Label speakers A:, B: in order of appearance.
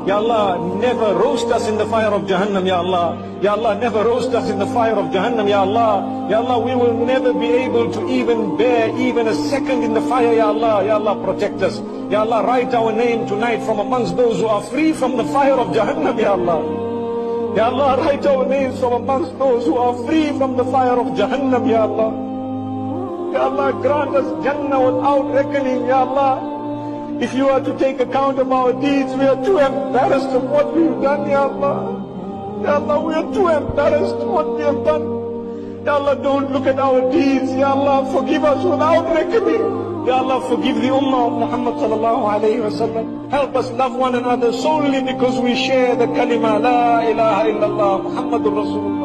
A: Ya Allah, never roast us in the fire of Jahannam, Ya Allah. Ya Allah, never roast us in the fire of Jahannam, Ya Allah. Ya Allah, we will never be able to even bear even a second in the fire, Ya Allah. Ya Allah, protect us. Ya Allah, write our name tonight from amongst those who are free from the fire of Jahannam, Ya Allah. Ya Allah, write our names from amongst those who are free from the fire of Jahannam, Ya Allah. Ya Allah, grant us Jannah without reckoning, Ya Allah. If you are to take account of our deeds, we are too embarrassed of what we've done, Ya Allah. Ya Allah, we are too embarrassed of what we have done. Ya Allah, don't look at our deeds. Ya Allah, forgive us without reckoning. Ya Allah, forgive the Ummah of Muhammad sallallahu alayhi wa sallam. Help us love one another solely because we share the kalima, La ilaha illallah, Muhammadur Rasulullah.